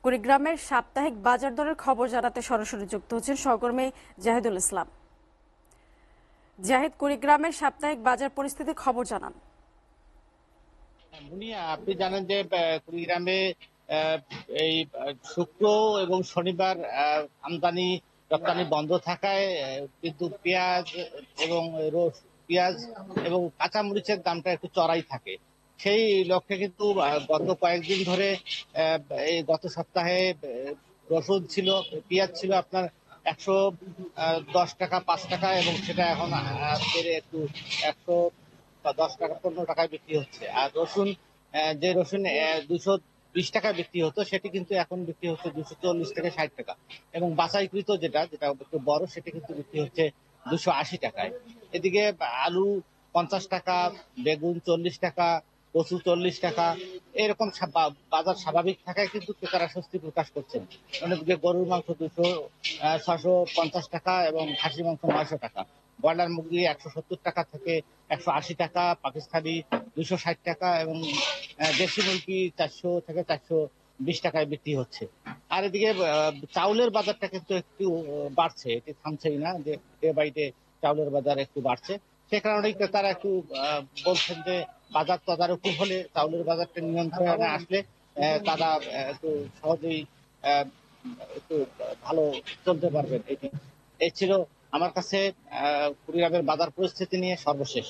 কুড়িগ্রামের সাপ্তাহিক বাজার দরের খবর জানাতে সরাসরি যুক্ত হচ্ছেন সহকর্মী জাহিদুল ইসলাম। জাহিদ, কুড়িগ্রামের সাপ্তাহিক বাজার পরিস্থিতি খবর জানান। মুনিয়া, আপনি জানেন যে কুড়িগ্রামে এই শুক্র এবং শনিবার আমদানি রপ্তানি বন্ধ থাকায় কিন্তু এবং পেঁয়াজ এবং কাঁচামরিচের দামটা একটু চড়াই থাকে। সেই লক্ষ্যে কিন্তু গত কয়েকদিন ধরে এই গত সপ্তাহে রসুন ছিল, পেঁয়াজ ছিল আপনার 110 টাকা 5 টাকা, এবং সেটা এখন বেড়ে একটু 110 টাকা 15 টাকায় বিক্রি হচ্ছে। আর রসুন, যে রসুন 220 টাকায় বিক্রি হতো, সেটি কিন্তু এখন বিক্রি হচ্ছে 240 থেকে 60 টাকা, এবং বাছাইকৃত যেটা যেটা একটু বড় সেটি কিন্তু বিক্রি হচ্ছে 280 টাকায়। এদিকে আলু 50 টাকা, বেগুন 40 টাকা, কচু 40 টাকা, এরকম বাজার স্বাভাবিক থাকায় কিন্তু ক্রেতারা স্বস্তি প্রকাশ করছেন। অন্যদিকে গরুর মাংস 650 টাকা এবং খাসি মাংস 900 টাকা, ব্রয়লার মুরগি 170 টাকা থেকে 180 টাকা, পাকিস্তানি 260 টাকা, এবং দেশি মুরগি 400 থেকে 420 টাকায় বিক্রি হচ্ছে। আর এদিকে চাউলের বাজারটা কিন্তু একটু বাড়ছে, এটি থামছেই না, যে ডে বাই ডে চাউলের বাজার একটু বাড়ছে। সে কারণেই তারা একটু বলছেন যে বাজার তদারকি হলে, চাউলের বাজারটা নিয়ন্ত্রণে আসলে তারা একটু সহজেই আহ, একটু ভালো চলতে পারবেন। এই ছিল আমার কাছে কুড়িগ্রামের বাজার পরিস্থিতি নিয়ে সর্বশেষ।